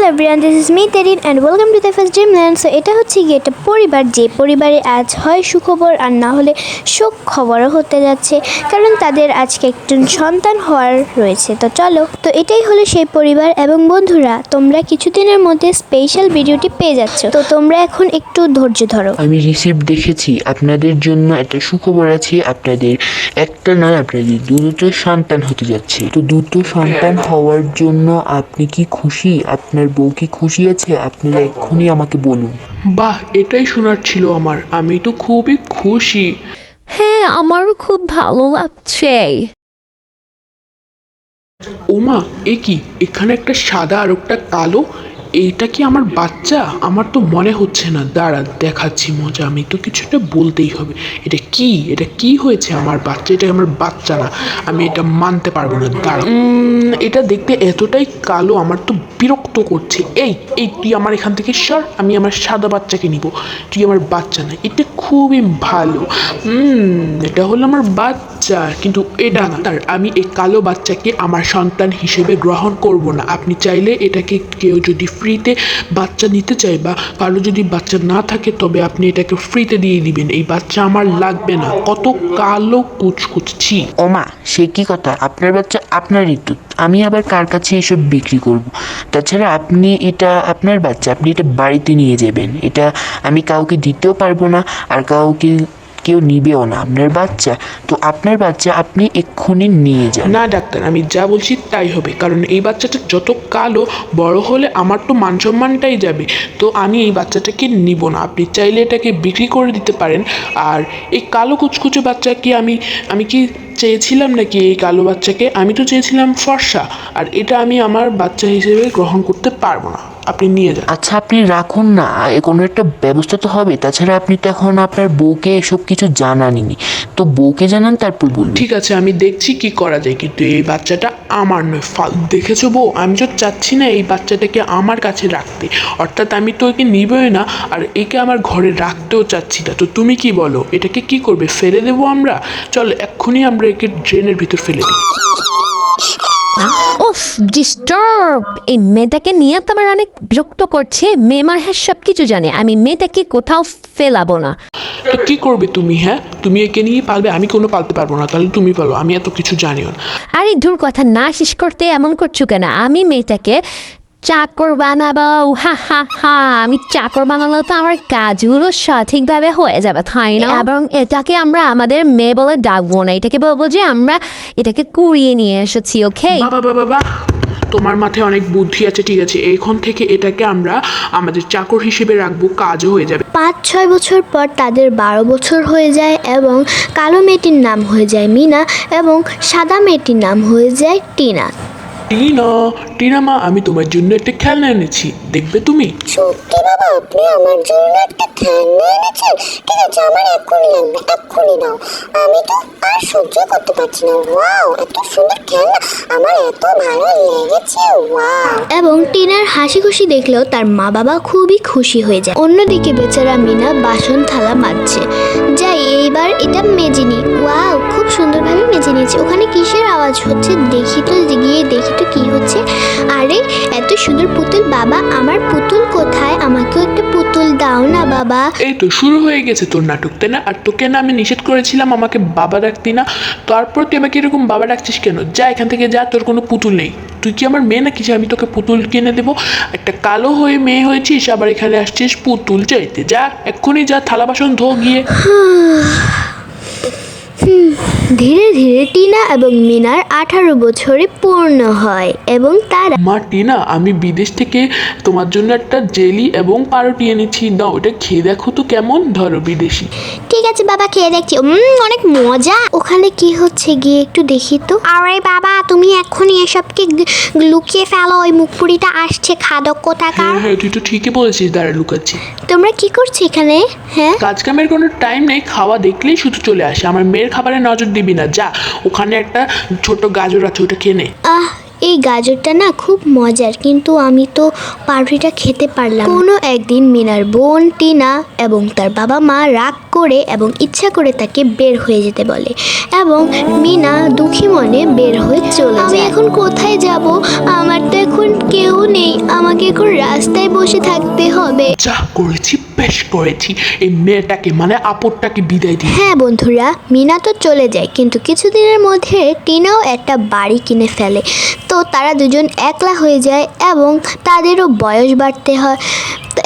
everyone, this is me Terin and welcome to the first Dreamland. So এটা হচ্ছে কি একটা পরিবার, যে পরিবারে আজ হয় সুখবর আর না হলে শোক খবরও হতে যাচ্ছে, কারণ তাদের আজকে একজন সন্তান হওয়ার রয়েছে। তো চলো, তো এটাই হলো সেই পরিবার। এবং বন্ধুরা, তোমরা কিছুদিনের মধ্যে স্পেশাল ভিডিওটি পেয়ে যাচ্ছ, তো তোমরা এখন একটু ধৈর্য ধরো। আমি রিসিপ্ট দেখেছি, আপনাদের জন্য একটা সুখবর আছে। আপনাদের একটা নয়, আপনাদের দুটো সন্তান হতে যাচ্ছে। তো দুটো সন্তান হওয়ার জন্য আপনি কি খুশি? আপনার বউ কি খুশি আছে? আপনারা এক্ষুনি আমাকে বলুন। বাহ, এটাই শোনার ছিল আমার। আমি তো খুবই খুশি। হ্যাঁ, আমারও খুব ভালো লাগছে। ওমা, এ কি? এখানে একটা সাদা আর একটা কালো। এইটা কি আমার বাচ্চা? আমার তো মনে হচ্ছে না। দাঁড়া, দেখাচ্ছি মজা। আমি তো কিছুটা বলতেই হবে। এটা কি? এটা কি হয়েছে? আমার বাচ্চা? এটা আমার বাচ্চা না, আমি এটা মানতে পারবো না। দাঁড়া, এটা দেখতে এতটাই কালো, আমার তো বিরক্ত করছে। এই এই তুই আমার এখান থেকে সর। আমি আমার সাদা বাচ্চাকে নিব। তুই আমার বাচ্চা না। এটা খুবই ভালো। এটা হলো আমার বাচ্চা, কিন্তু এটা না। তার আমি এই কালো বাচ্চাকে আমার সন্তান হিসেবে গ্রহণ করব না। আপনি চাইলে এটাকে, কেউ যদি ফ্রিতে বাচ্চা নিতে চায় বা কারো যদি বাচ্চা না থাকে, তবে আপনি এটাকে ফ্রিতে দিয়ে দিবেন। এই বাচ্চা আমার লাগবে না। কত কালো কুচকুচছি। ওমা, সে কি কথা? আপনার বাচ্চা আপনারই তো। আমি আবার কার কাছে এসব বিক্রি করব? তাছাড়া আপনি এটা আপনার বাচ্চা, আপনি এটা বাড়িতে নিয়ে যাবেন। এটা আমি কাউকে দিতেও পারবো না, আর কেউ নিবেও না। আপনার বাচ্চা তো আপনার বাচ্চা, আপনি এক্ষুনি নিয়ে যান। না ডাক্তার, আমি যা বলছি তাই হবে, কারণ এই বাচ্চাটা যত কালো, বড় হলে আমার তো মান সম্মানটাই যাবে। তো আমি এই বাচ্চাটাকে নিব না। আপনি চাইলে এটাকে বিক্রি করে দিতে পারেন। আর এই কালো কুচকুচে বাচ্চাকে আমি কি চেয়েছিলাম নাকি? এই কালো বাচ্চাকে আমি তো চেয়েছিলাম ফর্সা, আর এটা আমি আমার বাচ্চা হিসেবে গ্রহণ করতে পারবো না। আপনি নিয়ে যান। আচ্ছা, আপনি রাখুন না, কোনো একটা ব্যবস্থা তো হবে। তাছাড়া আপনি তো এখন আপনার বউকে এসব কিছু জানাননি, তো বউকে জানান, তারপর বলুন। ঠিক আছে, আমি দেখছি কি করা যায়, কিন্তু এই বাচ্চাটা আমার নয়। দেখেছো বউ, আমি তো চাচ্ছি না এই বাচ্চাটাকে আমার কাছে রাখতে। অর্থাৎ আমি তো একে নিবই না, আর একে আমার ঘরে রাখতেও চাচ্ছি না। তো তুমি কি বলো, এটাকে কি করবে? ফেলে দেবো আমরা? চলো এক্ষুনি আমরা একে ড্রেনের ভিতর ফেলে দিই। উফ, ডিস্টার্ব! এই মেয়েটাকে নিয়ে তো আমার অনেক বিরক্ত করছে। মেয়ে আমার হ্যাঁ সব কিছু জানে, আমি মেয়েটাকে কোথাও ফেলাবো না। তো কি করবে তুমি? হ্যাঁ, তুমি একে নিয়ে পালবে, আমি কোনো পালতে পারবো না। তাহলে তুমি পালো, আমি এত কিছু জানিও না। আরে দূর, কথা না শেষ করতে এমন করছো কেন? আমি মেয়েটাকে চাকর বানাবো। হা হা হা, আমি চাকর বানালেও তো আমার কাজগুলো সঠিকভাবে হয়ে যাবে, তাই না? এবং এটাকে আমরা আমাদের মেয়ে বলে ডাকবো না, এটাকে বলবো যে আমরা এটাকে কুড়িয়ে নিয়ে এসেছি। ওকে বাবা বাবা, তোমার মাথায় অনেক বুদ্ধি আছে। ঠিক আছে, এখন থেকে এটাকে আমরা আমাদের চাকর হিসেবে রাখবো, কাজও হয়ে যাবে। 5-6 বছর পর তাদের 12 বছর হয়ে যায় এবং কালো মেয়েটির নাম হয়ে যায় মিনা এবং সাদা মেয়েটির নাম হয়ে যায় টিনা। টিনা মা, আমি তোমার জন্য একটা খেলনা এনেছি, দেখবে তুমি? সত্যি বাবা, আপনি আমার জন্য একটা খেলনা এনেছেন? ঠিক আছে, আমার এক্ষুনি লাগবে, এক্ষুনি দাও। আমি তো আর সহ্য করতে পারছি না। ওয়াও, এত সুন্দর খেলনা, আমার এত ভালো লেগেছে। ওয়াও। এবং টিনার হাসি খুশি দেখলেও তার মা বাবা খুবই খুশি হয়ে যায়। অন্যদিকে বেচারা মিনা বাসন থালা মাজছে। যাই, এইবার এটা মেজে নি। ওয়াও, খুব সুন্দরভাবে মেজে নিয়েছে। ওখানে কিসের আওয়াজ হচ্ছে? দেখি তো, গিয়ে দেখি তো কি হচ্ছে। আরে এত সুন্দর পুতুল! বাবা, আমার পুতুল কোথায়? আমাকেও একটা পুতুল দাও না বাবা। এই তো শুরু হয়ে গেছে তোর নাটক, তাই না? আর তোকে না আমি নিষেধ করেছিলাম আমাকে বাবা ডাকতি না? তারপর তুই আমাকে এরকম বাবা ডাকছিস কেন? যা এখান থেকে যা, তোর কোনো পুতুল নেই। তুই কি আমার মেয়ে নাকি যে আমি তোকে পুতুল কিনে দেবো? একটা কালো হয়ে মেয়ে হয়েছিস, আবার এখানে আসছিস পুতুল চাইতে? যা এক্ষুনি যা, থালা বাসন ধো গিয়ে। ধীরে ধীরে টিনা এবং মিনার 18 বছরে পূর্ণ হয় এবং তারা মা টিনা, আমি বিদেশ থেকে তোমার জন্য একটা জেলি এবং পাউরুটি এনেছি, দাও এটা খেয়ে দেখো তো কেমন। ধরো বিদেশি। ঠিক আছে বাবা, খেয়ে দেখছি। অনেক মজা। ওখানে কি হচ্ছে গিয়ে একটু দেখি তো। আরে বাবা, তুমি এক্ষুনি এসবকে লুকিয়ে ফেলো, ওই মুখপুরিটা আসছে, খাদক কোথাকার। হ্যাঁ, তুই তো ঠিকই বলেছিস, দাঁড়া লুকাচ্ছি। তোমরা কি করছো এখানে? হ্যাঁ, কাজ কামের কোনো টাইম নেই, খাওয়া দেখলেই শুধু চলে আসে। আমার মেয়ের খাবারে নজর দিবি না। যা, ওখানে একটা ছোট গাজর আছে, ওটা খেয়ে নে। এই গাজরটা না খুব মজার, কিন্তু আমি তো পাউরুটিটা খেতে পারলাম। কোনো একদিন মিনার বোন টিনা এবং তার বাবা মা রাগ করে এবং ইচ্ছা করে তাকে বের হয়ে যেতে বলে এবং মিনা দুঃখী মনে বের হয়ে চলে যায়। আমি এখন কোথায় যাব? আমার তো এখন কেউ নেই, আমাকে এখন রাস্তায় বসে থাকতে হবে। যা করেছি বেশ করেছি, এই মেয়েটাকে মানে আপদটাকে বিদায় দিই। হ্যাঁ বন্ধুরা, মিনা তো চলে যায়, কিন্তু কিছুদিনের মধ্যে টিনাও একটা বাড়ি কিনে ফেলে। তো তারা দুজন একলা হয়ে যায় এবং তাদেরও বয়স বাড়তে হয়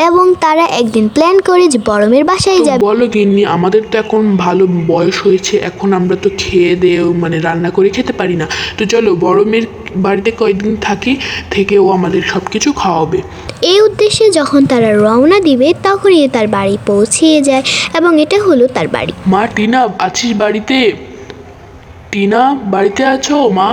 এবং তারা একদিন প্ল্যান করে যে বড়মের বাসায় তো যাবে। বলো গিন্নি, আমাদের তো এখন ভালো বয়স হয়েছে, এখন আমরা তো খেয়ে দেও মানে রান্না করে খেতে পারি না। তো চলো বড় মেয়ের বাড়িতে কয়েকদিন থাকি, থেকে ও আমাদের সব কিছু খাওয়াবে। এই উদ্দেশ্যে যখন তারা রওনা দিবে তখনই তার বাড়ি পৌঁছিয়ে যায় এবং এটা হলো তার বাড়ি। মা টিনা, আছিস বাড়িতে? টিনা, বাড়িতে আছো মা?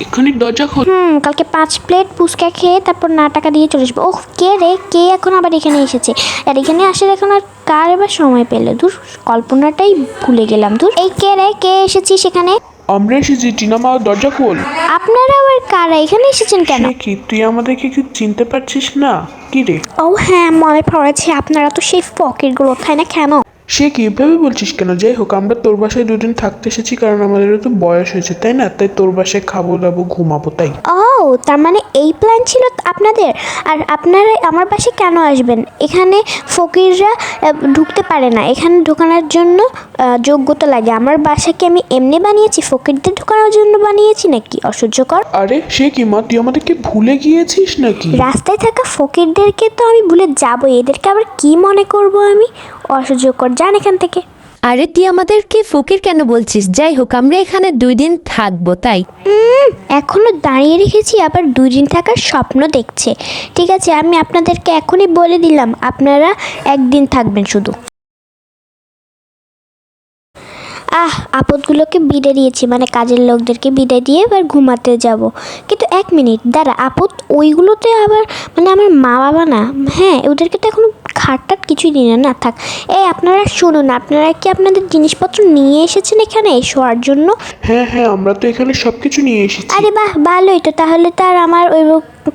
এক্ষুনি দরজা খোল। কালকে 5 প্লেট ফুচকা খেয়ে তারপর না টাকা দিয়ে চলে আসবো। ওহ, কে রে, কে এখন আবার এখানে এসেছে? আর এখানে আসার এখন আর কার এবার সময় পেলে? দূর, কল্পনাটাই ভুলে গেলাম। দূর, এই কে রে, কে এসেছিস এখানে? আমরা এসেছি টিনা মা, দরজা খোল। আপনারা আবার কারা এখানে এসেছেন কেন? সে কি, তুই আমাদেরকে কি চিনতে পারছিস না? কি রে? ও হ্যাঁ, মনে পড়েছে, আপনারা তো সেই ফকিরগুলো, তাই না? কেন? সে কি এভাবে বলছিস কেন? যাই হোক, আমরা তোর বাসায় দুদিন থাকতে এসেছি কারণ আমাদেরও তো বয়স হয়েছে, তাই না? তাই তোর বাসায় খাবো দাবো ঘুমাবো, তাই। ও, তার মানে এই প্ল্যান ছিল আপনাদের। আর আপনারা আমার বাসায় কেন আসবেন? এখানে ফকিররা ঢুকতে পারে না, এখানে ঢোকানোর জন্য যোগ্যতা লাগে। আমার বাসাকে আমি এমনি বানিয়েছি, ফকিরদের ঢোকানোর জন্য বানিয়েছি নাকি? অসহ্যকর। আরে সে কি মা, তুই আমাদেরকে ভুলে গিয়েছিস নাকি? রাস্তায় থাকা ফকিরদেরকে তো আমি ভুলে যাবো, এদেরকে আবার কি মনে করব আমি? অসহ্যকর, যান এখান থেকে। আরে তুই আমাদেরকে ফকির কেন বলছিস? যাই হোক, আমরা এখানে 2 দিন থাকবো, তাই। এখনো দাঁড়িয়ে রেখেছি, আবার 2 দিন থাকার স্বপ্ন দেখছে। ঠিক আছে, আমি আপনাদেরকে এখনই বলে দিলাম, আপনারা 1 দিন থাকবেন শুধু। আপদগুলোকে বিদায় দিয়েছি, মানে কাজের লোকদেরকে বিদায় দিয়ে এবার ঘুমাতে যাব। কিন্তু 1 মিনিট দাঁড়া, আপদ ওইগুলোতে আবার মানে আমার মা বাবা না? হ্যাঁ, ওদেরকে তো এখনো খাটটাট কিছুই দিই না। থাক। আপনারা শুনুন, আপনারা কি আপনাদের জিনিসপত্র নিয়ে এসেছেন এখানে শোয়ার জন্য? হ্যাঁ হ্যাঁ, আমরা তো এখানে সবকিছু নিয়ে এসেছি। আরে বাহ, ভালোই তো। তাহলে তো আর আমার ওই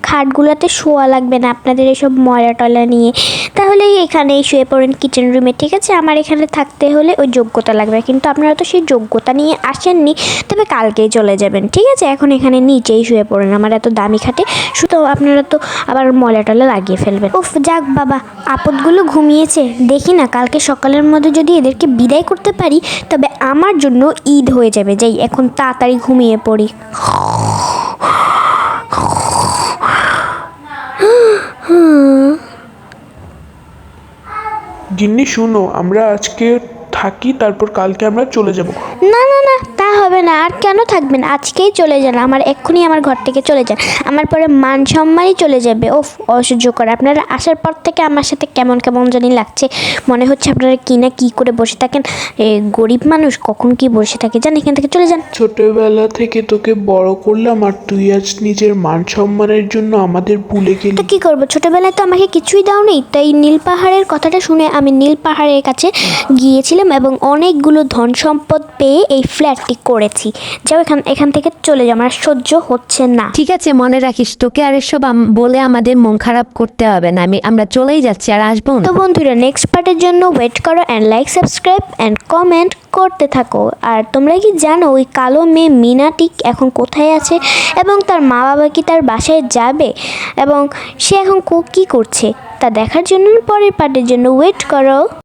খাটগুলোতে শোয়া লাগবে না আপনাদের এসব ময়লা টয়লা নিয়ে। তাহলে এখানেই শুয়ে পড়েন কিচেন রুমে, ঠিক আছে? আমার এখানে থাকতে হলে ওই যোগ্যতা লাগবে, কিন্তু আপনারা তো সেই যোগ্যতা নিয়ে আসেননি। তবে কালকেই চলে যাবেন, ঠিক আছে? এখন এখানে নিচেই শুয়ে পড়েন আমার এত দামি খাটে। শুধু আপনারা তো আবার ময়লা টয়লা লাগিয়ে ফেলবেন। উফ, যাক বাবা, আপদগুলো ঘুমিয়েছে। দেখি না, কালকে সকালের মধ্যে যদি এদেরকে বিদায় করতে পারি তবে আমার জন্য ঈদ হয়ে যাবে। যাই এখন তাড়াতাড়ি ঘুমিয়ে পড়ি। গিন্নি শুনো, আমরা আজকে থাকি, তারপর কালকে আমরা চলে যাব। না না না, তা হবে না। আর কেন থাকবেন? আজকেই চলে যান, এক্ষুনি আমার ঘর থেকে চলে যান। আমার পরে মান সম্মানই চলে যাবে। ওফ, অসহ্য করে। আপনারা আসার পর থেকে আমার সাথে কেমন কেমন জানি লাগছে। মনে হচ্ছে আপনারা কি না কি করে বসে থাকেন। গরিব মানুষ কখন কি বসে থাকে। যান এখান থেকে, চলে যান। ছোটবেলা থেকে তোকে বড় করলাম আর তুই আজ নিজের মান সম্মানের জন্য আমাদের ভুলে গেলি। তো কী করবো, ছোটোবেলায় তো আমাকে কিছুই দাওনি। তাই নীল পাহাড়ের কথাটা শুনে আমি নীল পাহাড়ের কাছে গিয়েছিলাম এবং অনেকগুলো ধন সম্পদ পেয়ে এই ফ্ল্যাটটি করেছি। যাও এখান থেকে চলে যাও, আমার সহ্য হচ্ছে না। ঠিক আছে, মনে রাখিস, তোকে আর এসব বলে আমাদের মন খারাপ করতে হবে না। আমরা চলেই যাচ্ছি, আর আসবো না। তো বন্ধুরা, নেক্সট পার্টের জন্য ওয়েট করো and like, subscribe and comment করতে থাকো। আর তোমরা কি জানো ওই কালো মেয়ে মিনাটি এখন কোথায় আছে এবং তার মা বাবা কি তার বাসায় যাবে এবং সে এখন কী করছে তা দেখার জন্য পরের পার্টের জন্য ওয়েট করো।